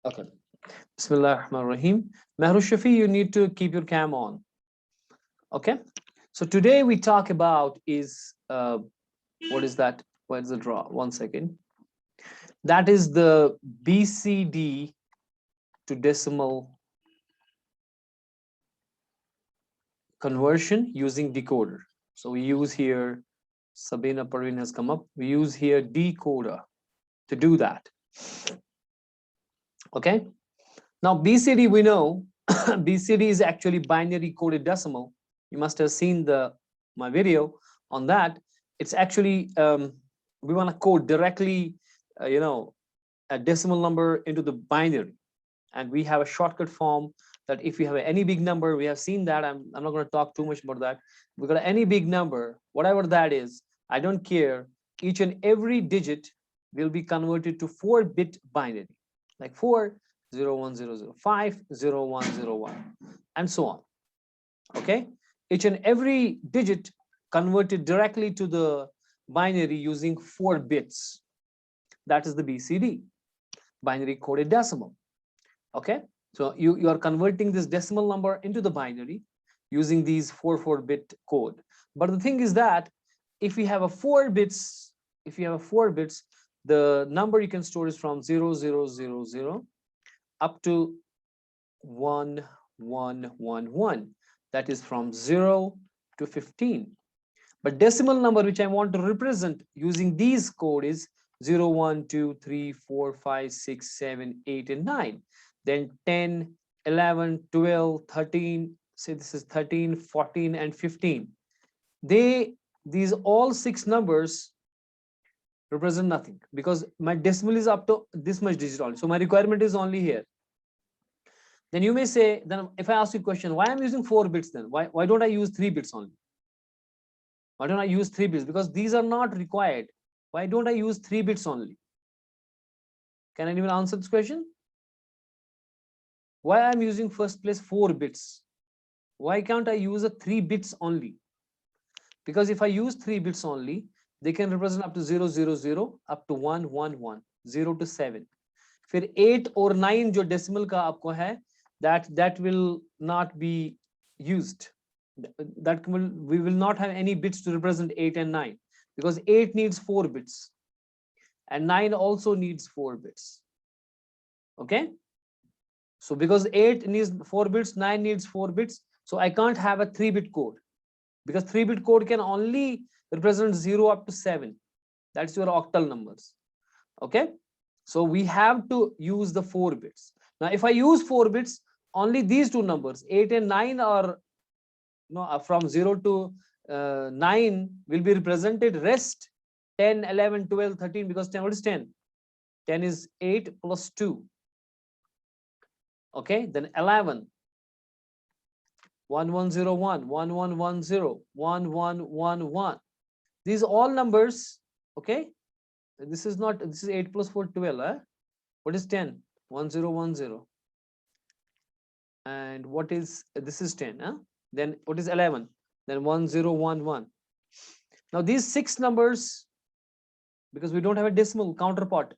Okay. Bismillah ar-Rahman ar-Rahim. Mehru Shafi, you need to keep your cam on. Okay. So today we talk about is what is that? Where's the draw? 1 second. That is the BCD to decimal conversion using decoder. So we use here, Sabina Parveen has come up. We use here decoder to do that. Okay. Now BCD we know BCD is actually binary coded decimal. You must have seen my video on that. It's actually we want to code directly, a decimal number into the binary, and we have a shortcut form that if you have any big number, we have seen that. I'm not going to talk too much about that. We got any big number, whatever that is, I don't care. Each and every digit will be converted to 4-bit binary, like 4 0 1 0 0 5 0 1 0 1 and so on. Okay, each and every digit converted directly to the binary using 4 bits. That is the BCD, binary coded decimal. Okay, so you are converting this decimal number into the binary using these 4-bit code. But the thing is that if you have a 4 bits, the number you can store is from 0 0 0 0 up to 1 1 1 1. That is from 0 to 15. But decimal number which I want to represent using these code is 0 1 2 3 4 5 6 7 8 and 9. Then 10, 11, 12, 13, say this is 13, 14 and 15. These all 6 numbers represent nothing because my decimal is up to this much digit only. So my requirement is only here. Then you may say, then if I ask you a question, why I'm using 4 bits then? Why don't I use 3 bits only? Why don't I use 3 bits? Because these are not required. Why don't I use 3 bits only? Can anyone answer this question? Why I'm using first place 4 bits? Why can't I use a 3 bits only? Because if I use 3 bits only, they can represent up to 0 0 0 up to 1 1 1 0 to 7. फिर 8 और 9 जो decimal का आपको है, that will not be used. We will not have any bits to represent 8 and 9 because 8 needs 4 bits and 9 also needs 4 bits. Okay, so because 8 needs 4 bits, 9 needs 4 bits, so I can't have a 3-bit code because 3-bit code can only represent 0 up to 7. That's your octal numbers. Okay, so we have to use the 4 bits. Now if I use 4 bits, only these two numbers 8 and 9 are from 0 to 9 will be represented. Rest 10 11 12 13, because 10, what is 10? 10 is 8 plus 2. Okay, then 11 1101 1110 1111. These all numbers. Okay, this is 8 plus 4 12. What is 10? 1010. And what is this is 10. Then what is 11? Then 1011. Now these 6 numbers, because we don't have a decimal counterpart.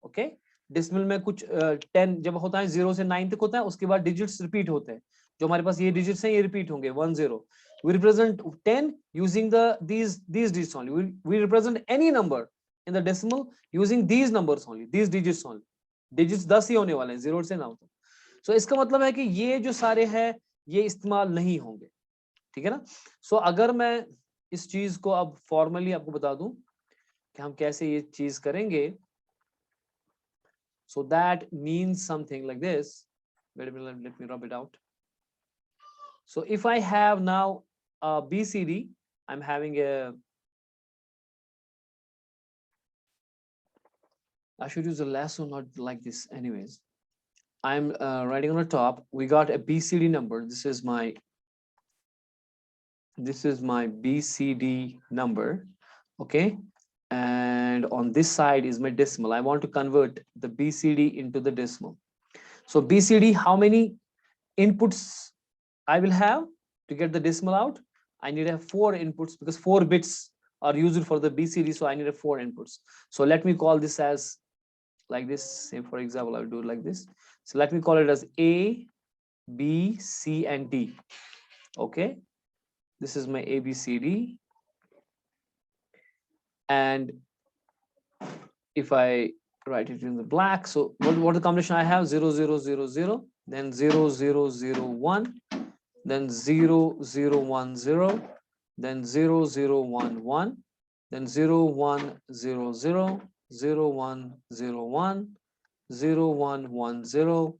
Okay, decimal में कुछ 10 जब होता है 0 से 9 तक होता है, उसके बाद digits repeat होते हैं. जो हमारे पास ये digits हैं ये repeat होंगे 1 0. We represent 10 using these digits only. We represent any number in the decimal using these numbers only, these digits only. Digits 10 ही होने वाले हैं 0 से 9 तक. So इसका मतलब है कि ये जो सारे हैं ये इस्तेमाल नहीं होंगे. ठीक है ना? So अगर मैं इस चीज को अब फॉर्मली आपको बता दूं कि हम कैसे ये चीज करेंगे. So that means something like this. Wait a minute, let me rub it out. So if I have now a BCD, I'm having I should use a lasso, not like this anyways. I'm writing on the top, we got a BCD number. This is my BCD number. Okay, and on this side is my decimal. I want to convert the BCD into the decimal. So BCD, how many inputs I will have to get the decimal out? I need to have 4 inputs because 4 bits are used for the BCD, so I need 4 inputs. So let me call this as like this. Say for example, I will do it like this. So let me call it as A, B, C, and D. Okay, this is my A, B, C, D. And if I write it in the black, so what the combination I have? 0, 0, 0, 0, then 0, 0, 0, 1, then 0, 0, 1, 0, then 0, 0, 1, 1, then 0, 1, 0, 0, 0, 1, 0, 1, 0, 1, 1, 0,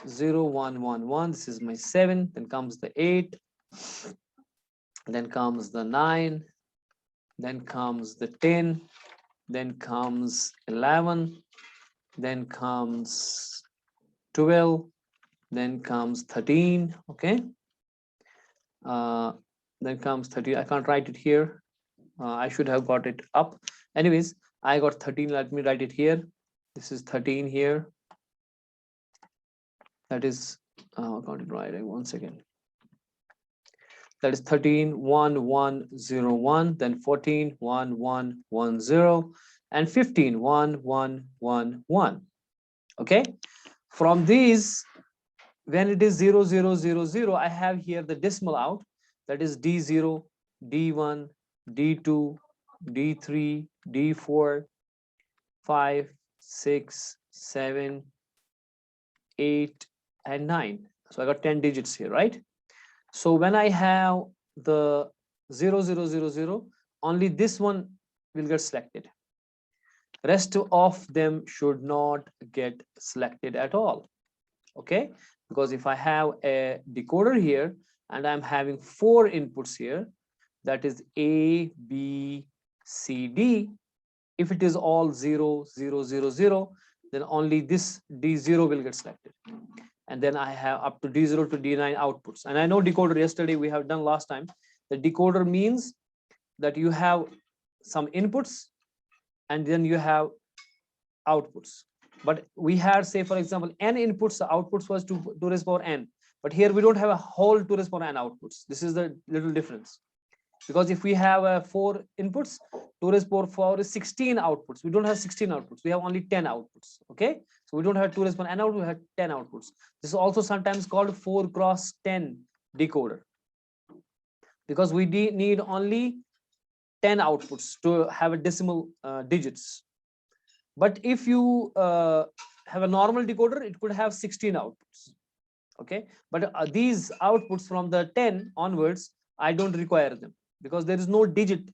0, 1, 1, 1. This is my 7. Then comes the 8. Then comes the 9. Then comes the 10. Then comes 11. Then comes 12. Then comes 13. Okay. Then comes 13. I can't write it here. I should have got it up. Anyways, I got 13. Let me write it here. This is 13 here. That is, I got it right. One second. That is 13, 1, 1, 0, 1, then 14, 1, 1, 1, 0, and 15, 1, 1, 1, 1. Okay. From these, when it is 0, 0, 0, 0, I have here the decimal out. That is D0, D1, D2, D3, D4, 5, 6, 7, 8, and 9. So I got 10 digits here, right? So when I have the 0, 0, 0, 0, only this one will get selected. Rest of them should not get selected at all. Okay, because if I have a decoder here and I'm having 4 inputs here, that is A, B, C, D. If it is all 0, 0, 0, 0, then only this D0 will get selected. And then I have up to D0 to D9 outputs. And I know decoder, yesterday we have done last time. The decoder means that you have some inputs and then you have outputs. But we had, say for example, n inputs, the outputs was 2 to the power n. But here we don't have a whole 2 to the power n outputs. This is the little difference. Because if we have 4 inputs, 2 raised power 4 is 16 outputs. We don't have 16 outputs. We have only 10 outputs. Okay, so we don't have 2 raised power n out. We have 10 outputs. This is also sometimes called 4 cross 10 decoder, because we need only 10 outputs to have a decimal digits. But if you have a normal decoder, it could have 16 outputs. Okay, but these outputs from the 10 onwards, I don't require them, because there is no digit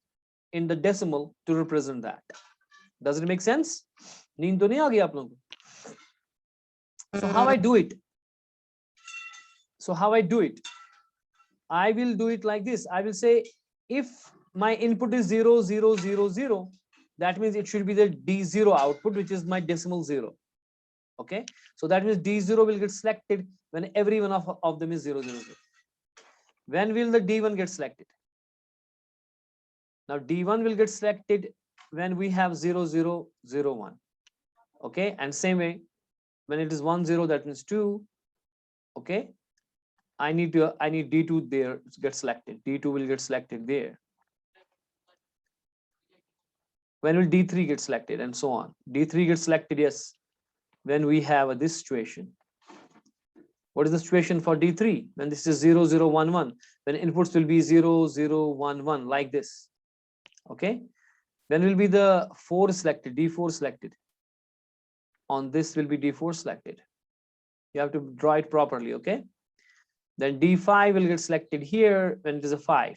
in the decimal to represent that. Does it make sense? Neend to nahi aa gaya aap logon ko? So how I do it? So how I do it? I will do it like this. I will say, if my input is 0, 0, 0, 0, that means it should be the D0 output, which is my decimal 0. Okay, so that means D0 will get selected when every one of them is 0, 0, 0. When will the D1 get selected? Now D1 will get selected when we have 0, 0, 0, 1. Okay, and same way, when it is 1, 0, that means 2. Okay, I need D2 there to get selected. D2 will get selected there. When will D3 get selected, and so on. D3 gets selected, yes, when we have this situation. What is the situation for D3? When this is 0, 0, 1, 1, when inputs will be 0, 0, 1, 1, like this. Okay, when will be the 4 selected, D4 selected? On this will be D4 selected. You have to draw it properly. Okay, then D5 will get selected here when it is a 5.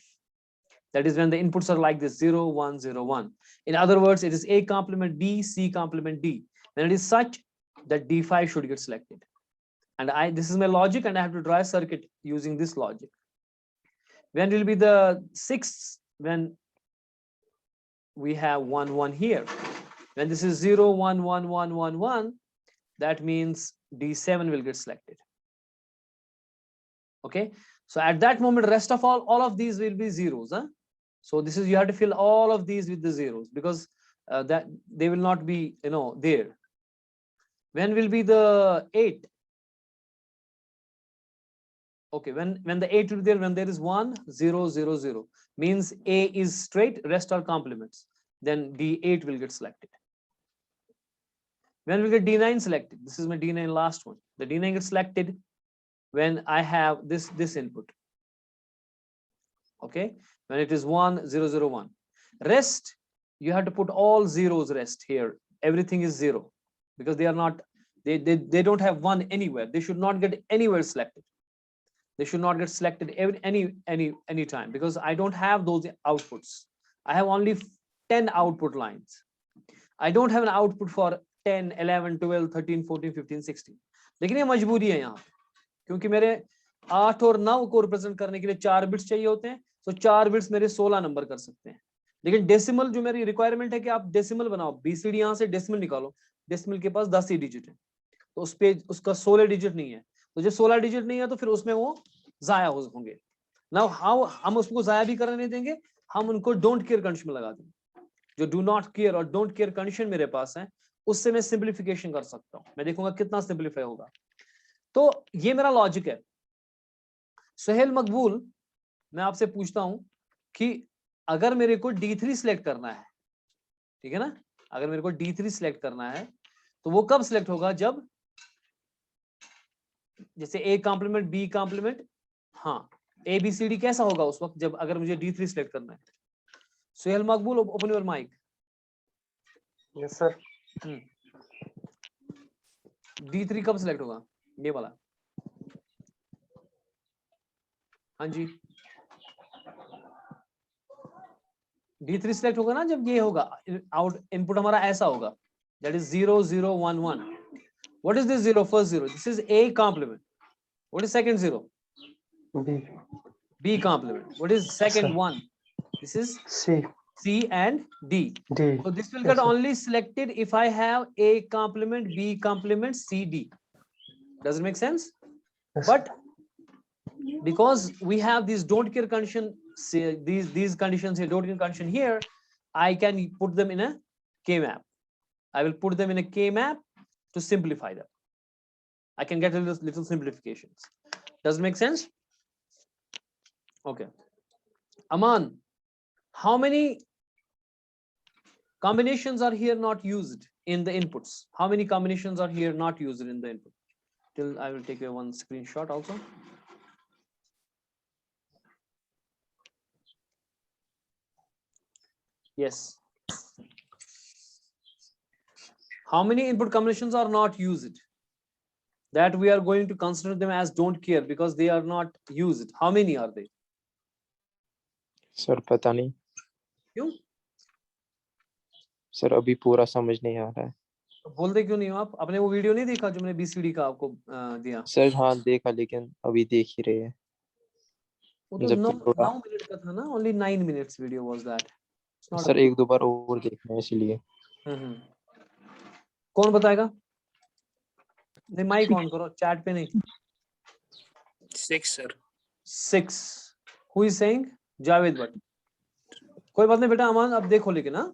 That is when the inputs are like this, 0, 1, 0, 1. In other words, it is A complement B, C complement D. When it is such that D5 should get selected. And this is my logic, and I have to draw a circuit using this logic. When will be the 6th? When we have 1, 1 here. When this is 0, 1, 1, 1, 1, 1, that means D7 will get selected. Okay, so at that moment, rest of all of these will be zeros. Huh? So this is, you have to fill all of these with the zeros, because that they will not be, there. When will be the 8? Okay, when the 8 will be there, when there is 1, 0, 0, 0, means A is straight, rest are complements. Then D8 will get selected. When we get D9 selected, this is my D9 last one. The D9 gets selected when I have this input. Okay, when it is 1 0 0 1. Rest, you have to put all zeros rest here. Everything is 0 because they are not, they don't have 1 anywhere. They should not get anywhere selected. They should not get selected any time because I don't have those outputs. I have only 10 output lines. I don't have an output for 10, 11, 12, 13, 14, 15, 16. लेकिन ये मजबूरी है यहाँ क्योंकि मेरे 8 और 9 को represent करने के लिए 4 बिट्स चाहिए होते हैं, तो 4 बिट्स मेरे 16 नंबर कर सकते हैं. लेकिन डेसिमल जो मेरी रिक्वायरमेंट है कि आप डेसिमल बनाओ, बीसीडी यहाँ से डेसिमल निकालो, डेसिमल के पास 10 ही डिजिट है, तो उस पे उसका 16 डिजिट नहीं है, तो जब 16 डिजिट नहीं है तो फिर उसमें वो जाया होंगे. नाउ हाउ हम उसको जाया भी करने नहीं देंगे, हम उनको डोंट केयर कंडीशन में लगा देंगे. जो डू नॉट केयर और डोंट केयर कंडीशन मेरे पास है उससे मैं सिंप्लीफिकेशन कर सकता हूं. मैं देखूंगा कितना सिंप्लीफाई होगा. तो ये मेरा लॉजिक है. सुहेल मकबूल, मैं आपसे पूछता हूं कि अगर मेरे को D3 सिलेक्ट करना है, ठीक है ना, अगर मेरे को D3 सिलेक्ट करना है तो वो कब सिलेक्ट होगा? जब जैसे A कॉम्प्लीमेंट B कॉम्प्लीमेंट, हाँ ABCD कैसा होगा उस वक्त जब अगर मुझे D3 सिलेक्ट करना है? Suhail Maqbool, open your mic. Yes sir. D3 कब सिलेक्ट होगा? ये वाला. हाँ जी, D3 सिलेक्ट होगा ना जब ये होगा, आउट इनपुट हमारा ऐसा होगा, that is 0 0 1 1. What is this 0? First 0, this is A complement. What is second 0? B. B complement. What is second 1? This is C. C and D. D. So this will Yes, get sir. only selected if I have A complement, B complement, C, D. Does it make sense? Yes, sir. But because we have these don't care condition, say these conditions here, don't care condition here, I can put them in a K-map. I will put them in a K-map to simplify them. I can get a little simplifications. Does it make sense? Okay. Aman, how many combinations are here not used in the inputs? How many combinations are here not used in the input? Till I will take one screenshot also. Yes. How many input combinations are not used? That we are going to consider them as don't care because they are not used. How many are they? Sir पता नहीं. क्यों? Sir अभी पूरा समझ नहीं आ रहा है. बोल दे क्यों नहीं हो आप? आपने वो वीडियो नहीं देखा जो मैंने बीसीडी का आपको दिया? सर हाँ देखा, लेकिन अभी देख ही रहे हैं. वो तो 9 मिनट का था ना, only 9 minutes video was that. Sir एक दो बार और देखना है इसलिए. कौन बताएगा? नहीं, माइक ऑन करो, चैट पे नहीं. 6 sir. 6. Who is saying? Javed Bhatt. कोई बात नहीं बेटा अमान, अब देखो, लेकिन ना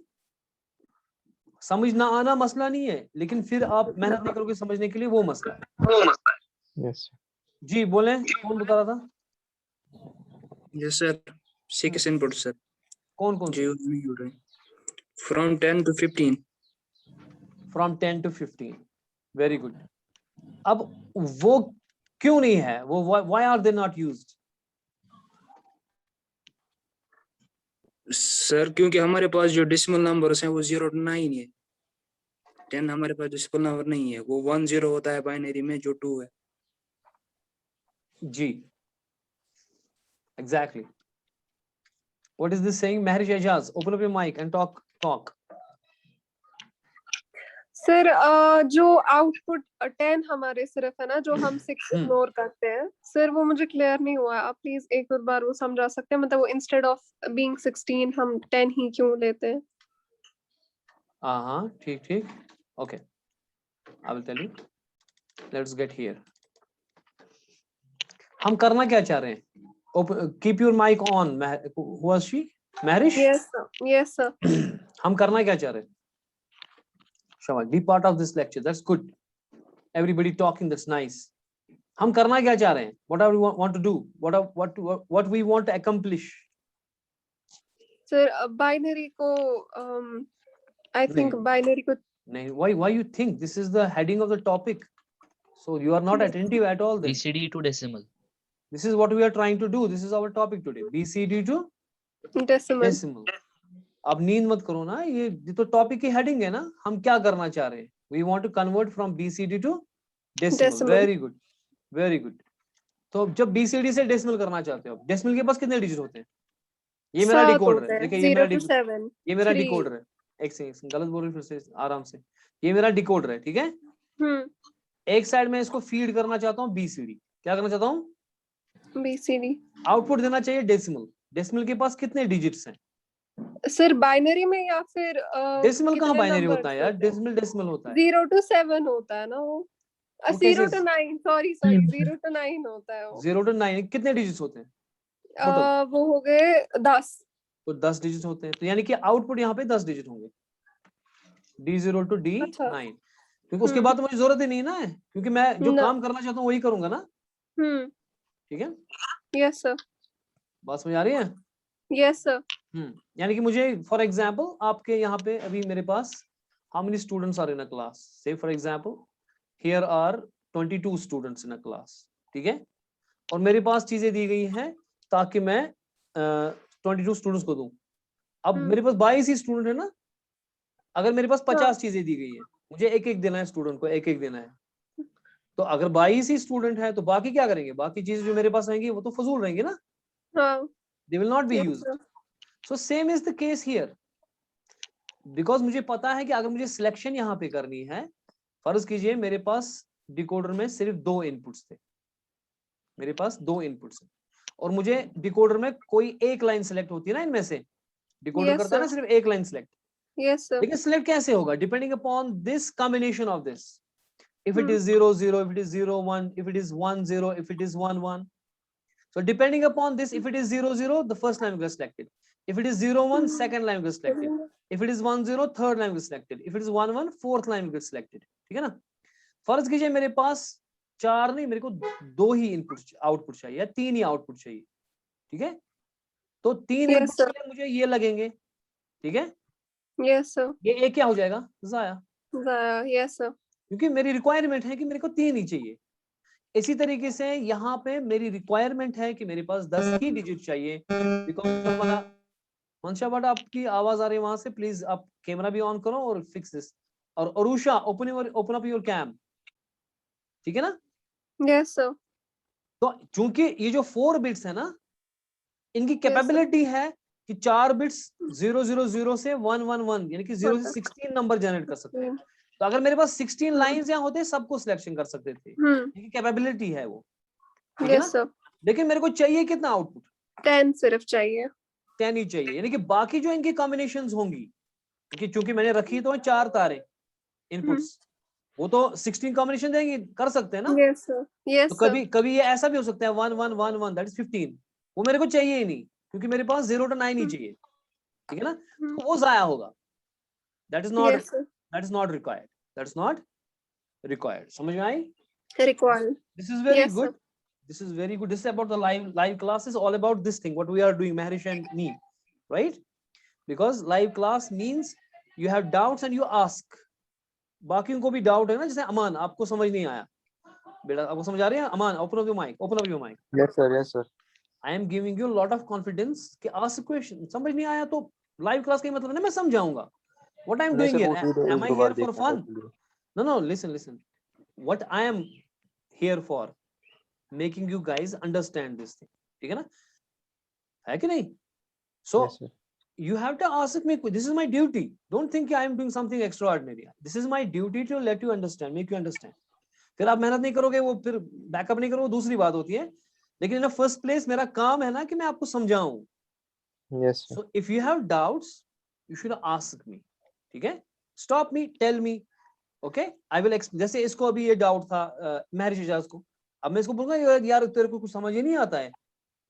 समझ ना आना मसला नहीं है, लेकिन फिर आप मेहनत नहीं करोगे समझने के लिए, वो मसला है. यस जी बोले, कौन बता रहा था? Yes sir. 6 input sir. कौन कौन जी from 10 to 15. From 10 to 15. Very good. अब वो क्यों नहीं है? वो why are they not used? Sir क्योंकि हमारे पास जो डेसिमल नंबर्स हैं वो 0 to 9 है. 10 हमारे पास डेसिमल नंबर नहीं है, वो 1 0 होता है बाइनरी में जो 2 है. जी exactly. What is this saying? Maharish Ajaz, open up your mic and talk. Sir जो आउटपुट 10 हमारे सिर्फ है ना, जो हम 6 इग्नोर करते हैं सर, वो मुझे क्लियर नहीं हुआ. आप प्लीज एक और बार वो समझा सकते हैं? मतलब वो इंस्टेड ऑफ बीइंग 16 हम 10 ही क्यों लेते हैं? हाँ ठीक ठीक. Okay, I will tell you. Let's get here. हम करना क्या चाह रहे हैं? Keep your mic on. Who was she? Maharish? Yes sir. Yes sir. हम करना क्या चाह रहे हैं? Shama, be part of this lecture. That's good. Everybody talking. That's nice. हम करना क्या चाह रहे हैं? What do we want to do? What we want to accomplish? Sir binary को I think बाइनरी को नहीं, why you think this is the heading of the topic? So you are not attentive at all then. BCD to decimal. This is what we are trying to do. This is our topic today. BCD to Decimal. Decimal. अब नींद मत करो ना, ये तो topic की heading है ना. हम क्या करना चाह रहे हैं? We want to convert from BCD to decimal. Decimal. Very good, very good. तो जब बीसीडी से डेसिमल करना चाहते हो, डेसिमल के पास कितने डिजिट होते हैं? ये मेरा 7 डिकोडर होते है. हैं, देखिए ये मेरा 0 to 7. ये मेरा 3. डिकोडर है. एक सेकंड, गलत बोल रही फिर से, आराम से. ये मेरा डिकोडर है, ठीक है. एक साइड में इसको फीड करना चाहता हूँ बीसीडी. क्या करना चाहता हूँ? BCD. आउटपुट देना चाहिए डेसिमल. डेसिमल के पास कितने डिजिट्स हैं? सर बाइनरी में या फिर डेसिमल कहाँ कितने बाइनरी numbers होता है यार? होते हैं? डेसिमल डेसिमल होता है. 0 to 7 होता है ना वो. वो 0 कैसे? to 9, सॉरी 0 to 9 होता है वो. 0 to 9 कितने डिजिट्स होते हैं? total? वो हो गए 10. तो 10 डिजिट होते हैं. तो यानी कि आउटपुट यहाँ पे 10 डिजिट होंगे. D0 to D9. अच्छा. क्योंकि उसके बाद तो मुझे जरूरत ही नहीं ना है, क्योंकि मैं जो ना. काम करना चाहता हूँ वही करूंगा ना. ठीक है, यस सर. बात समझ आ रही है? Yes sir. यानी कि मुझे फॉर एग्जांपल आपके यहाँ पे अभी मेरे पास how many students are in a class? Say for example here are 22 students in a class. ठीक है, और मेरे पास चीजें दी गई हैं ताकि मैं 22 स्टूडेंट्स को दूं. अब मेरे पास 22 ही स्टूडेंट है ना. अगर मेरे पास 50 चीजें दी गई है, मुझे एक एक देना है स्टूडेंट को, एक एक देना है. तो अगर 22 ही स्टूडेंट है तो बाकी क्या करेंगे? बाकी चीजें जो मेरे पास आएंगी वो तो फजूल रहेंगी ना. हाँ. They will not be Yes, used. sir. So same is the case here. Because मुझे पता है कि अगर मुझे सिलेक्शन यहाँ पे करनी है, फर्ज कीजिए मेरे पास डिकोडर में सिर्फ 2 इनपुट्स थे. मेरे पास 2 इनपुट्स हैं और मुझे डिकोडर में कोई एक लाइन सिलेक्ट होती है ना इनमें से. डिकोडर Yes, करता है ना sir. सिर्फ एक लाइन सिलेक्ट. Yes sir. लेकिन सिलेक्ट कैसे होगा? Depending upon this combination of this. If it is 0 0, if it is 0 1, if it is 1 0, if it is 1 1. So depending upon this, if it is 0 0, the first line will get selected. If it is 0 1, second line will get selected. If it is 1 0, third line will get selected. If it is 1 1, fourth line will get selected. ठीक है ना? फर्ज कीजिए मेरे पास 4 नहीं, मेरे को 2 ही input output चाहिए या 3 ही आउटपुट चाहिए. ठीक है, तो 3 Yes, इनपुट sir. के लिए मुझे ये लगेंगे. ठीक है, यस सर. ये एक क्या हो जाएगा? जाया. Yes sir. क्योंकि मेरी रिक्वायरमेंट है कि मेरे को 3 ही चाहिए. इसी तरीके से यहाँ पे मेरी रिक्वायरमेंट है कि मेरे पास 10 की डिजिट चाहिए. बिकॉज मंशा बट आपकी आवाज आ रही है वहां से, प्लीज आप कैमरा भी ऑन करो और फिक्स दिस. और Arusha open up your cam. ठीक है ना? Yes sir. तो चूंकि ये जो 4 बिट्स है ना, इनकी कैपेबिलिटी है कि 4 बिट्स 0 0 0 से 1 1 1 यानी कि 0 से 16 नंबर जनरेट कर सकते हैं. तो अगर मेरे पास 16 लाइंस यहाँ होते सबको सिलेक्शन कर सकते थे. इनकी कैपेबिलिटी है वो. ठीक है यस ना? सर. लेकिन मेरे को चाहिए कितना आउटपुट? 10 सिर्फ चाहिए. 10 ही चाहिए. यानी कि बाकी जो इनकी कॉम्बिनेशंस होंगी, क्योंकि चूंकि मैंने रखी तो 4 तारे इनपुट्स, वो तो 16 कॉम्बिनेशन देंगे, कर सकते हैं ना. Yes sir. यस तो सर. कभी ये ऐसा भी हो सकता है 1 1 1 1 दैट इज 15. वो मेरे को चाहिए ही नहीं, क्योंकि मेरे पास 0 to 9 ही चाहिए. ठीक है ना? तो वो जाया होगा. That is not required. That's not required. समझ में आई? Required. This is very Yes, sir. good. This is very good. This is about the live classes, all about this thing what we are doing, Maharish and me, right? Because live class means you have doubts and you ask. बाकियों को भी doubt है ना, जैसे अमान आपको समझ नहीं आया बेटा, आपको समझ आ रही है? अमान open up your mic. Yes sir, yes sir. I am giving you a lot of confidence कि ask a question. समझ नहीं आया तो live class का मतलब है ना मैं समझाऊंगा. What I am doing here, am I here for fun? No, listen. What I am here for, making you guys understand this thing. ठीक है ना? है कि नहीं? So Yes sir. you have to ask me. This is my duty. Don't think I am doing something extraordinary. This is my duty to let you understand, make you understand. फिर आप मेहनत नहीं करोगे, वो फिर बैकअप नहीं करोगे, दूसरी बात होती है. लेकिन इन फर्स्ट प्लेस मेरा काम है ना कि मैं आपको समझाऊं. Yes sir. So if you have doubts, you should ask me. ठीक है? Stop me, tell me. Okay? I will explain. जैसे इसको अभी ये डाउट था महरिश इजाज को, अब मैं इसको बोलूंगा यार तेरे को कुछ समझ ही नहीं आता है.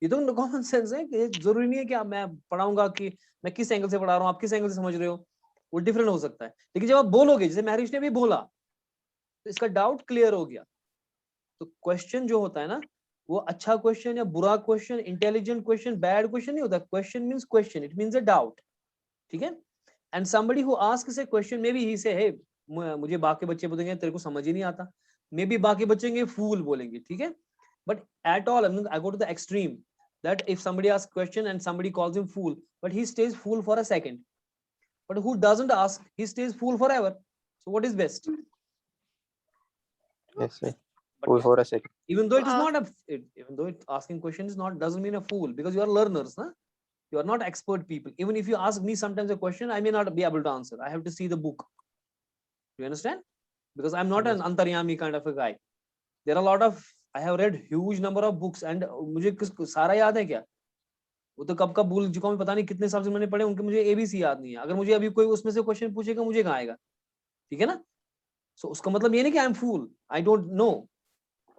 ये तो कॉमन सेंस है कि जरूरी नहीं है कि मैं पढ़ाऊंगा कि मैं किस एंगल से पढ़ा रहा हूँ, आप किस एंगल से समझ रहे हो, वो डिफरेंट हो सकता है. लेकिन जब आप बोलोगे, जैसे महरिश ने भी बोला, तो इसका डाउट क्लियर हो गया. तो क्वेश्चन जो होता है ना, वो अच्छा क्वेश्चन या बुरा question, intelligent question, bad question नहीं होता. Question means question, it means a doubt. ठीक है? And somebody who asks a question, maybe he say, hey मुझे बाकी बच्चे बोलेंगे तेरे को समझ ही नहीं आता, मे बी बाकी बच्चे फूल बोलेंगे, ठीक है, but at all I go to the extreme that if somebody asks question and somebody calls him fool, but he stays fool for a second, but who doesn't ask, he stays fool forever. So what is best? Yes, sir. But Fool for a second. even though it is not even though asking question is not, doesn't mean a fool, because you are learners, huh? You are not expert people. Even if you ask me sometimes a question, I may not be able to answer. I have to see the book. You understand? Because I'm not an antaryami kind of a guy. There are a lot of, I have read huge number of books and मुझे सारा याद है क्या? वो तो कब कब भूल चुका हूँ, पता नहीं कितने साल से मैंने पढ़े, उनके मुझे ABC याद नहीं है. अगर मुझे अभी कोई उसमें से क्वेश्चन पूछेगा, मुझे कहाँ आएगा? ठीक है ना? So उसका मतलब ये नहीं कि I am fool. I don't know.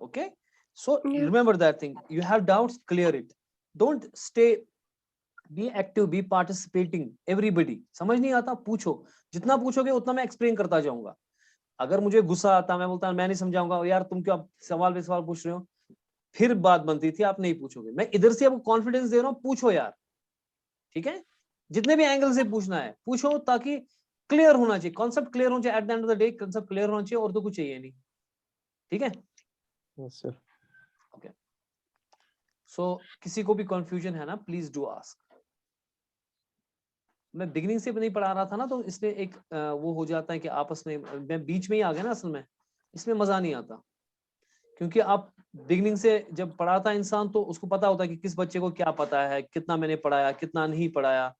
Okay? So remember that thing. You have doubts, clear it. Don't stay. Be active, be participating. Everybody. समझ नहीं आता, पूछो. जितना पूछोगे उतना मैं एक्सप्लेन करता जाऊंगा. अगर मुझे गुस्सा आता, मैं बोलता मैं नहीं समझाऊंगा, यार तुम क्यों आप सवाल पे सवाल पूछ रहे हो, फिर बात बनती थी आप नहीं पूछोगे. मैं इधर से आपको कॉन्फिडेंस दे रहा हूँ, पूछो यार, ठीक है, जितने भी एंगल से पूछना है पूछो, ताकि क्लियर होना चाहिए, कॉन्सेप्ट क्लियर होना चाहिए. At the end of the day concept clear होना चाहिए, और तो कुछ चाहिए नहीं. ठीक है? Yes, sir. ओके. सो किसी को भी कंफ्यूजन है ना, प्लीज डू आस्क. मैं बिगिनिंग से नहीं पढ़ा रहा था ना, तो इसलिए एक वो हो जाता है कि आपस में मैं बीच में ही आ गया ना, असल में इसमें मजा नहीं आता, क्योंकि आप बिगिनिंग से जब पढ़ाता है इंसान तो उसको पता होता है कि किस बच्चे को क्या पता है, कितना मैंने पढ़ाया, कितना नहीं पढ़ाया.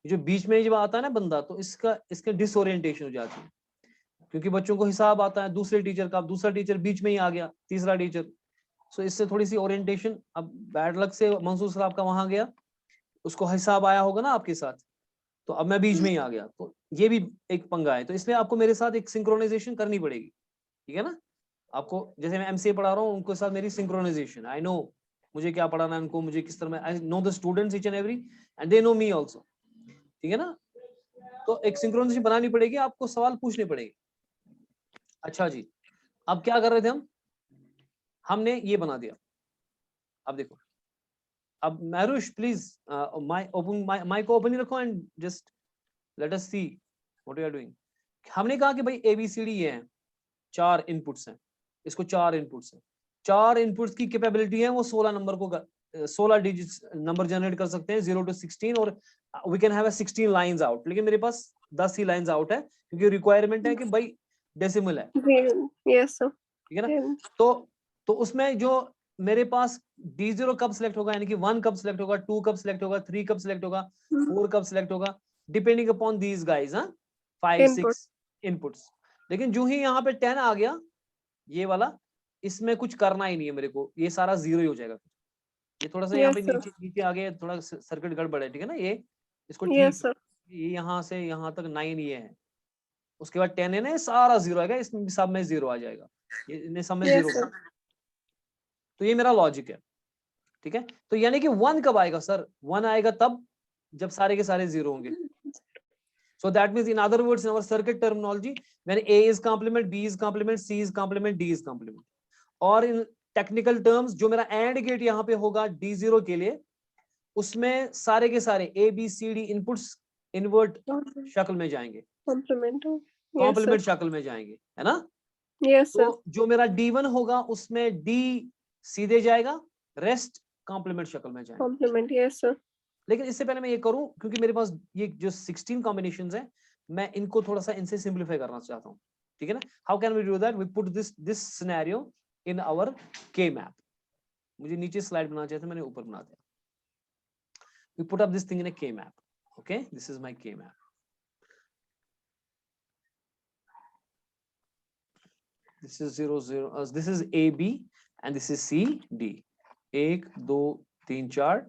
जो बीच में जब आता है ना बंदा, तो इसके डिसओरिएंटेशन हो जाती है, क्योंकि बच्चों को हिसाब आता है दूसरे टीचर का, दूसरा टीचर बीच में ही आ गया, तीसरा टीचर. सो इससे थोड़ी सी ओरिएंटेशन, अब बैड लक से मंसूर सर आपका वहां गया, उसको हिसाब आया होगा ना आपके साथ, तो अब मैं बीच में ही आ गया, तो ये भी एक पंगा है. तो इसलिए आपको मेरे साथ एक सिंक्रोनाइजेशन करनी पड़ेगी, ठीक है ना? आपको जैसे मैं MCA पढ़ा रहा हूँ, उनके साथ मेरी सिंक्रोनाइजेशन, आई नो मुझे क्या पढ़ाना है उनको, मुझे किस तरह में, I know the students each and every, and they know me also. ठीक है ना? तो एक सिंक्रोनाइजेशन बनानी पड़ेगी, आपको सवाल पूछने पड़ेंगे. अच्छा जी, अब क्या कर रहे थे हमने ये बना दिया. अब देखो, अब मैरुष प्लीज माइक को ओपन ही रखो and just let us see what you are doing. हमने कहा कि भाई ABCD ये है, 4 इनपुट्स हैं, इसको 4 इनपुट्स हैं, 4 इनपुट्स की कैपेबिलिटी है वो 16 नंबर को 16 डिजिट्स नंबर जनरेट कर सकते हैं 0 to 16, और we can have a 16 lines out. लेकिन मेरे पास 10 ही लाइंस आउट है, क्योंकि रिक्वायरमेंट है कि भाई डेसिमल है. Yes sir. ठीक है ना? तो उसमें जो मेरे पास D0 कब सिलेक्ट होगा, यानी कि 1 कब सिलेक्ट होगा, 2 कब सिलेक्ट होगा, 3 कब सिलेक्ट होगा, 4 कब सिलेक्ट होगा, depending upon these guys. 5 6 inputs. लेकिन जो ही यहाँ पे 10 आ गया, ये वाला, इसमें कुछ करना ही नहीं है मेरे को, ये सारा 0 ही हो जाएगा. ये थोड़ा सा यहाँ पे नीचे आ गया, थोड़ा सर्किट गड़बड़ है. ठीक है ना? ये इसको ठीक, ये यहाँ से यहाँ तक 9 ये है, उसके बाद 10 है ना, ये सारा 0 आएगा, इसमें सब में 0 आ जाएगा, ये सब में 0. तो ये मेरा लॉजिक है. ठीक है? तो यानी कि 1 कब आएगा सर? 1 आएगा तब जब सारे के सारे 0 होंगे. So that means, in other words, in our circuit terminology, when A is complement, B is complement, C is complement, D is complement. और in technical terms, जो मेरा AND गेट यहाँ पे होगा D0 के लिए, उसमें सारे के सारे ABCD इनपुट्स इन्वर्ट शक्ल में जाएंगे, कॉम्प्लीमेंट शक्ल में जाएंगे, है ना? Yes sir. तो जो मेरा D1 होगा उसमें D सीधे जाएगा, रेस्ट कॉम्प्लीमेंट शक्ल में जाएगा. कॉम्प्लीमेंट. Yes sir. लेकिन इससे पहले मैं ये करूं, क्योंकि मेरे पास ये जो 16 कॉम्बिनेशंस हैं, मैं इनको थोड़ा सा इनसे सिंपलीफाई करना चाहता हूं. ठीक है ना? How can we do that? We put this scenario in our K map. मुझे नीचे स्लाइड बनाना चाहिए था, मैंने ऊपर बना दिया. We put up this thing in a K map. Okay, this is my K map. This is 0 0, this is AB and this is CD. 1 2 3 4,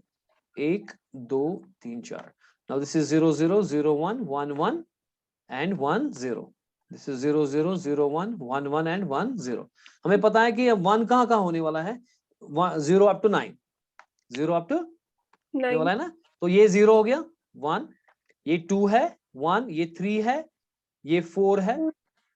1 2 3 4. Now this is 0 0 0 1 1 1 and 1 0. This is 0 0 0 1 1 1 and 1 0. हमें पता है कि अब 1 कहाँ होने वाला है? 0 up to 9. 0 up to 9 वाला है ना? तो ये 0 हो गया, 1, ये 2 है, 1, ये 3 है, ये 4 है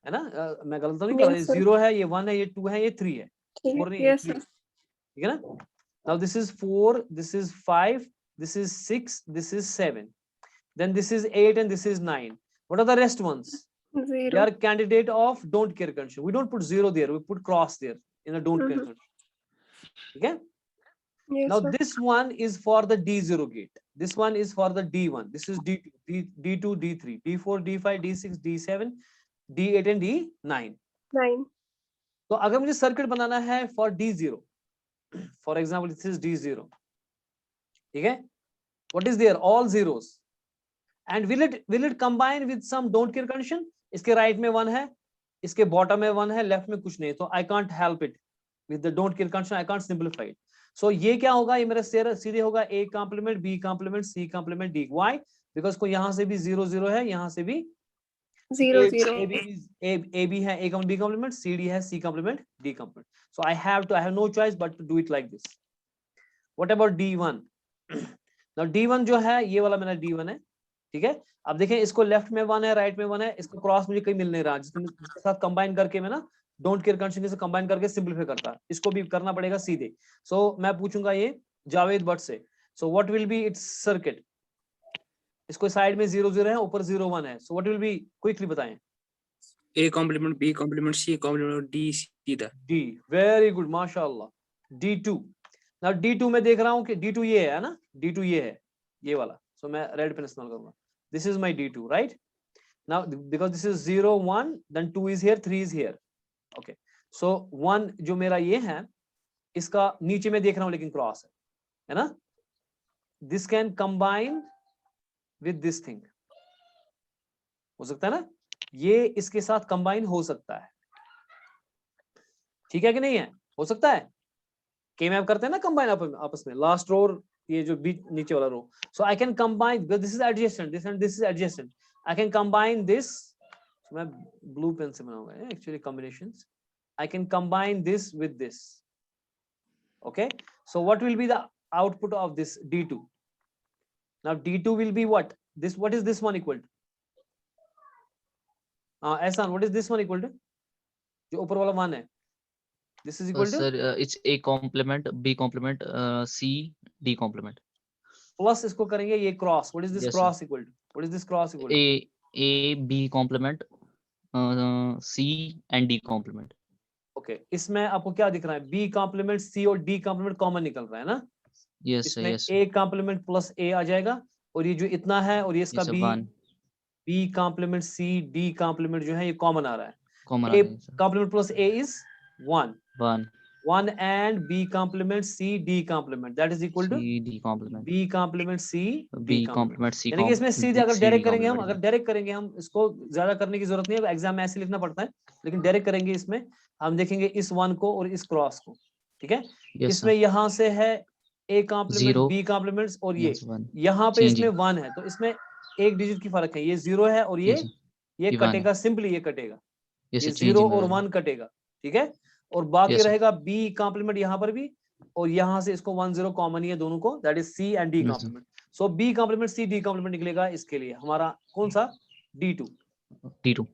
ना? मैं गलत तो नहीं कर रहा? ये 0 है, ये 1 है, ये 2 है, ये 3 है. 4 नहीं, ये 3. ठीक है ना? Now this is 4, this is 5, this is 6, this is 7. Then this is 8 and this is 9. What are the rest ones? They 0. are candidate of don't care condition. We don't put 0 there, we put cross there in a don't care condition. Okay. Yes, Now sir. this one is for the D0 gate. This one is for the D1. This is D2, D2, D3, D4, D5, D6, D7, D8 and D9. 9. तो अगर मुझे circuit बनाना है for D0, for example, this is D0. ठीक है? What is there? All zeros. And will it combine with some don't care condition? इसके right में 1 है, इसके bottom में 1 है, left में कुछ नहीं, तो I can't help it with the don't care condition. I can't simplify it. So ये क्या होगा? ये मेरा सीधे होगा A complement, B complement, C complement, D. Why? Because को यहाँ से भी 0 0 है, यहाँ से भी 0 0. AB है A complement, B complement, CD है C complement, D complement. So I have no choice but to do it like this. What about D1? Now D1 जो है ये वाला मेरा D1 है, ठीक है? अब देखें इसको लेफ्ट में 1 है, राइट में 1 है, इसको क्रॉस मुझे कहीं मिल नहीं रहा, जिसके साथ कंबाइन करके मैं ना डोंट केयर कंडीशन से कंबाइन करके सिंपलीफाई करता, इसको भी करना पड़ेगा सीधे. सो मैं पूछूंगा ये जावेद भट्ट से, सो what will B it's circuit? इसको साइड में 0 0 है, ऊपर 0 1 है, सो व्हाट विल बी, क्विकली बताएं. A complement, B complement, C complement, D सीधा. D, वेरी गुड, माशाल्लाह. D2. नाउ D2 में देख रहा हूं कि D2 ये है ना, D2 ये है, ये वाला, सो मैं रेड पेन इस्तेमाल करूंगा. This is my D2, right? Now because this is 0 1, then 2 is here, 3 is here. Okay, so 1 जो मेरा ये है, इसका नीचे में देख रहा हूं लेकिन क्रॉस है ना? This can combine with this thing. हो सकता है ना, ये इसके साथ कंबाइन हो सकता है, ठीक है कि नहीं है? हो सकता है. के मैप करते हैं ना कंबाइन आपस में, लास्ट रो और ये जो बीच नीचे वाला row. So I can combine, this is adjacent, this and this is adjacent. I can combine this, मैं ब्लू पेन से बनाऊंगा actually combinations. I can combine this with this. Okay, so what will be the output of this D2? Now D2 will be what? This, what is this one equal to? ऐसा, what is this one equal to? जो ऊपर वाला one है, this is equal to Sir, it's A complement, B complement, C D complement. plus इसको करेंगे ये cross. what is this Yes, cross equal to? what is this cross equal to? A B complement, C and D complement. okay, इसमें आपको क्या दिख रहा है? B complement C और D complement कॉमन निकल रहा है ना? Yes, sir. इसमें Yes, sir. A complement plus A आ जाएगा, और ये जो इतना है और ये इसका Yes, sir. B, One B complement C D complement जो है ये कॉमन आ रहा है. common. A Sir. complement plus A is 1. 1 and B complement C D complement, that is equal to C D complement. B complement C B D complement. complement C यानी कि इसमें सीधे अगर C डायरेक्ट D करेंगे हम, complement. अगर direct करेंगे हम, इसको ज्यादा करने की जरूरत नहीं है, एग्जाम में ऐसे लिखना पड़ता है, लेकिन डायरेक्ट करेंगे इसमें हम देखेंगे इस वन को और इस क्रॉस को, ठीक है? Yes, इसमें sir. यहाँ से है A complement Zero. B complements और ये Yes, 1. यहाँ पे Changing. इसमें 1 है, तो इसमें एक डिजिट की फर्क है, ये 0 है और ये Yes, sir. ये ये one कटेगा, सिंपली ये कटेगा, Yes, ये sir. 0 Changing. और 1 कटेगा, ठीक है? और बाकी Yes, sir. रहेगा B complement यहाँ पर भी, और यहाँ से इसको 1 0 कॉमन ही है दोनों को, that is C and D Yes, sir. complement. So B complement C D complement निकलेगा इसके लिए हमारा कौन सा? D2. D2.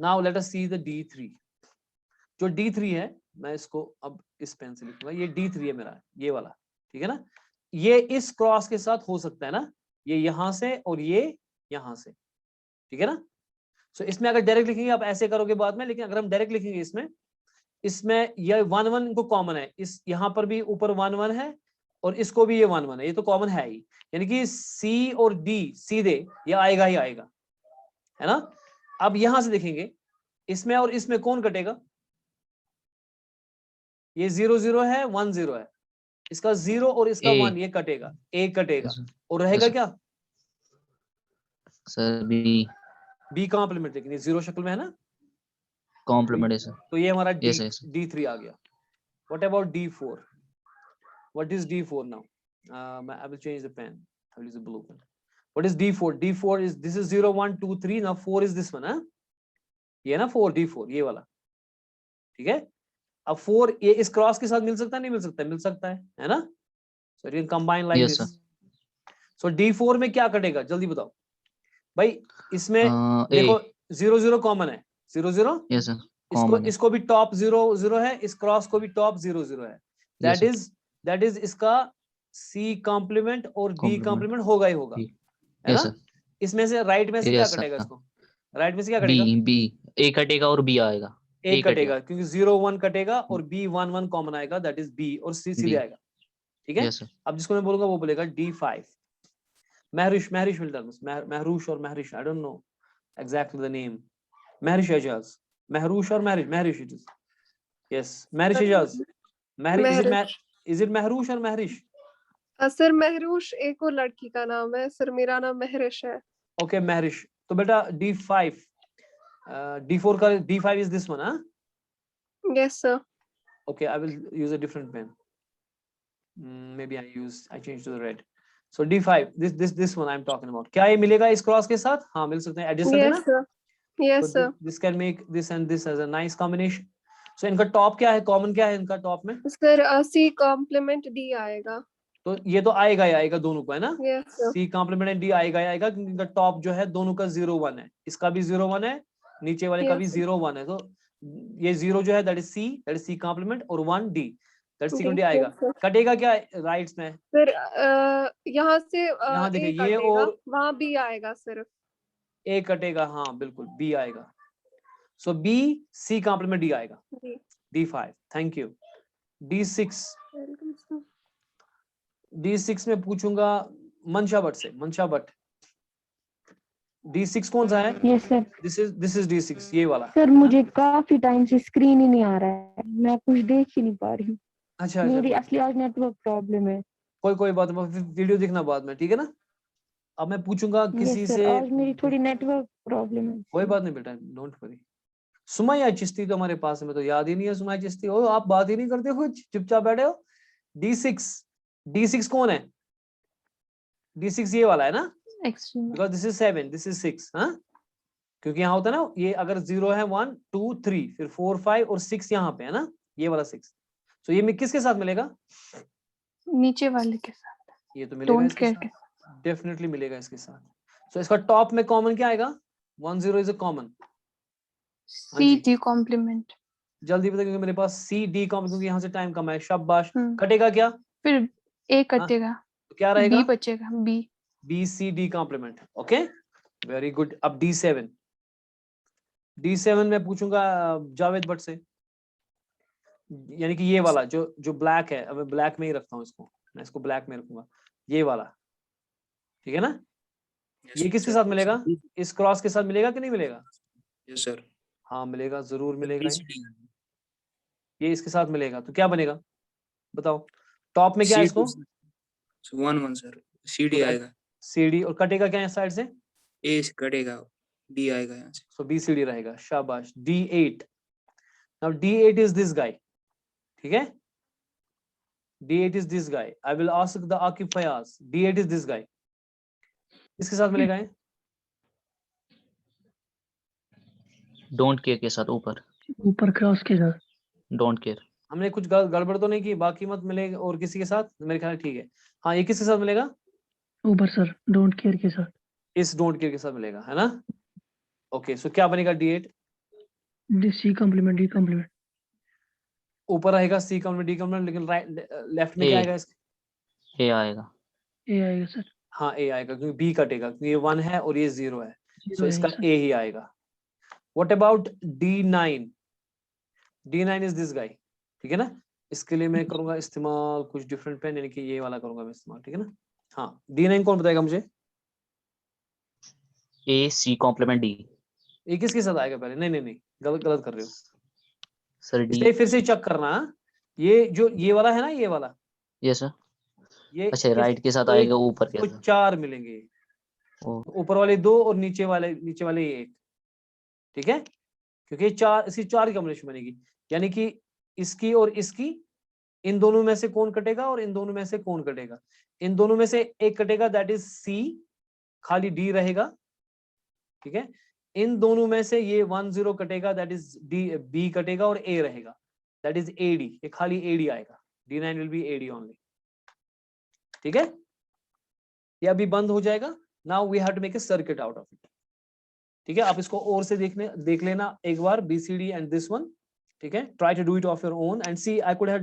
Now let us see the D3. जो D3 है, मैं इसको अब इस पेन से लिखूंगा, ये D3 है मेरा, ये वाला, ठीक है ना? ये इस क्रॉस के साथ हो सकता है ना, ये यहाँ से और ये यहाँ से, ठीक है ना? सो इसमें अगर डायरेक्ट लिखेंगे आप ऐसे करोगे बाद में, लेकिन अगर हम डायरेक्ट लिखेंगे इसमें ये 1 1 इनको कॉमन है, इस यहाँ पर भी ऊपर 1 1 है और इसको भी ये 1 1 है, ये तो कॉमन है ही, यानी कि C और D सीधे ये आएगा ही आएगा, है ना? अब यहां से देखेंगे इसमें और इसमें कौन कटेगा? ये 0 0 है, 1 0 है, इसका 0 और इसका A. 1 ये कटेगा, A कटेगा, Yes, sir. और रहेगा Yes, sir. क्या? Sir, B B कॉम्प्लीमेंट, लेकिन ये 0 शक्ल में है ना, complement है sir. तो ये हमारा Yes, sir. D3 आ गया. What about D4? What is D4 now? I will change the pen. I will use the blue pen. What is D4? D4 is, this is 0 1 2 3. Now 4 is this one, huh? ये ना 4 D4 ये वाला, ठीक है? अब 4 ये इस cross के साथ मिल सकता है, नहीं मिल सकता? मिल सकता है ना? So you can combine like Yes, this. sir. So D4 में क्या कटेगा? जल्दी बताओ भाई. इसमें A. देखो 0 0 कॉमन है, 0 0. Yes, sir. इसको Common है. इसको भी टॉप 0 0 है, इस क्रॉस को भी टॉप 0 0 है. Yes, दैट इज इसका C कॉम्प्लीमेंट और D Complement. कॉम्प्लीमेंट होगा ही होगा, जी. है Yes, ना? sir. इसमें से राइट में से क्या Yes, sir. कटेगा इसको? राइट में से क्या कटेगा? बी ए कटेगा और बी आएगा। ए कटेगा क्योंकि 0 1 कटेगा और बी 1 1 कॉमन आएगा, दैट इज बी, और सी सीधे B. आएगा। ठीक है, यस सर। अब जिसको मैं बोलूंगा वो बोलेगा D5। Mahrish will tell us, Mahrush और Mahrish, I don't know exactly the name. Mahrish Ejaz, Mahrush और Mahrish it is. Yes, महरिश Ejaz, is it महरूश और महरिश? सर महरूश एक और लड़की का नाम है सर, मेरा नाम महरिश है। Okay, महरिश। तो बेटा D5, D4 का D5 is this one, huh? Yes sir. Okay, I will use a different pen. Maybe I change to the red. So D5, this one I'm talking about. क्या ये मिलेगा इस क्रॉस के साथ? हाँ मिल सकते हैं, adjacent है ना? Yes sir, yes sir. This can make this and this as a nice combination. So इनका टॉप क्या है, कॉमन क्या है इनका टॉप में? सर C कॉम्प्लीमेंट D आएगा। तो ये तो आएगा ही आएगा दोनों को, है ना? Yes sir. C complement and D आएगा ही आएगा क्योंकि इनका टॉप जो है दोनों का 0 1 है, इसका भी 0 1 है, नीचे वाले का भी 0 1 है, तो ये 0 जो है दैट इज C कॉम्प्लीमेंट, और 1 D, दैट C D आएगा। कटेगा क्या राइट्स में? सर यहाँ से यहाँ देखिए, A ये कटेगा, और वहाँ B आएगा सिर्फ। A कटेगा, हाँ बिल्कुल B आएगा। सो B C कॉम्प्लीमेंट D आएगा। D5, thank you. D6, D6 में पूछूंगा मंशा भट्ट से, मंशा भट्ट। D6 कौन सा है? Yes sir. This is D6, ये वाला। सर मुझे काफी टाइम से स्क्रीन ही नहीं आ रहा है, मैं कुछ देख ही नहीं पा रही हूँ। अच्छा मेरी अच्छा, असली आज नेटवर्क प्रॉब्लम है। कोई बात नहीं, वीडियो देखना बाद में, ठीक है ना? अब मैं पूछूंगा किसी यस सर, से। आज मेरी थोड़ी नेटवर्क प्रॉब्लम है। कोई बात नहीं बेटा, डोंट वरी। सुमैया चिश्ती तो हमारे पास है, मैं तो याद ही नहीं है सुमैया चिश्ती। ओ आप बात ही नहीं करते हो, चुपचाप बैठे हो। D6 कौन है? D6 ये वाला है ना, because this is 7, this is 6, हाँ, क्योंकि यहाँ होता है ना, ये अगर 0 है 1 2 3, फिर 4 5 और 6 यहाँ पे है ना, ये वाला 6। तो ये किसके साथ मिलेगा? नीचे वाले के साथ। ये तो मिलेगा इसके साथ, डेफिनेटली मिलेगा इसके साथ। सो इसका टॉप में कॉमन क्या आएगा? 1 0 is a common. C D complement. जल्दी बता क्योंकि मेरे पास C D कॉमन, क्योंकि यहाँ से टाइम कम है। शाबाश। कटेगा क्या? फिर A कटेगा, तो क्या रहेगा? B बचेगा, B C D complement. Okay, very good. अब D7 में पूछूंगा जावेद भट्ट से, यानी कि ये वाला जो ब्लैक है, अब मैं ब्लैक में ही रखता हूँ इसको, मैं इसको ब्लैक में रखूंगा, ये वाला, ठीक है ना? ये किसके साथ मिलेगा? इस क्रॉस के साथ मिलेगा कि नहीं मिलेगा? Yes sir. हाँ मिलेगा, जरूर मिलेगा। ये इसके साथ मिलेगा तो क्या बनेगा बताओ? टॉप में क्या है इसको? 1 1 सर, C D आएगा। C D, और कटेगा क्या साइड से? A कटेगा, D आएगा यहाँ से। सो B C D रहेगा। शाबाश। D8, now D8 is this गाय, ठीक है? D8 is this guy. I will ask the Aqib Fayaz, D8 is this guy, इसके साथ मिलेगा है? डोंट केयर के साथ, ऊपर क्रॉस के साथ। Don't care. हमने कुछ गड़बड़ तो नहीं की? बाकी मत मिलेगा और किसी के साथ, मेरे ख्याल ठीक है। हाँ, ये किसके साथ मिलेगा? ऊपर सर, डोंट केयर के साथ। इस डोंट केयर के साथ मिलेगा, है ना? ओके, सो क्या बनेगा? D8 C complement D complement. ऊपर रहेगा C कॉम्प्लीमेंट D कॉम्प्लीमेंट, लेकिन राइट लेफ्ट में क्या आएगा इसके? A आएगा। A आएगा सर। हाँ A आएगा, क्योंकि B कटेगा, क्योंकि ये 1 है और ये 0 है, सो इसका A ही आएगा। What about D9? D9 is this गाय, ठीक है ना? इसके लिए मैं करूंगा इस्तेमाल कुछ डिफरेंट पेन, यानी कि ये वाला करूंगा मैं इस्तेमाल, ठीक है ना? हाँ, D9 कौन बताएगा मुझे? A C complement D। ये किसके साथ आएगा पहले? नहीं, गलत कर रहे हो सर। D इसलिए फिर से चेक करना। ये जो ये वाला है ना, ये वाला, यस सर। ये अच्छा, राइट के साथ आएगा, ऊपर के साथ 4 मिलेंगे, ऊपर वाले 2 और नीचे वाले 1, ठीक है? क्योंकि 4, इसी 4 की कॉम्बिनेशन बनेगी, यानी कि इसकी और इसकी, इन दोनों में से कौन कटेगा और इन दोनों में से कौन कटेगा? इन दोनों में से एक कटेगा, दैट इज C, खाली D रहेगा, ठीक है? इन दोनों में से ये 1 0 कटेगा, दैट इज B कटेगा, और A रहेगा, दैट इज AD, ये खाली AD आएगा। D9 will be AD only, ठीक है? ये अभी बंद हो जाएगा। Now we have to make a circuit out of it, ठीक है? आप इसको और से देख लेना एक बार, BCD एंड दिस वन, ठीक है? Try to do it of your own and see, I could have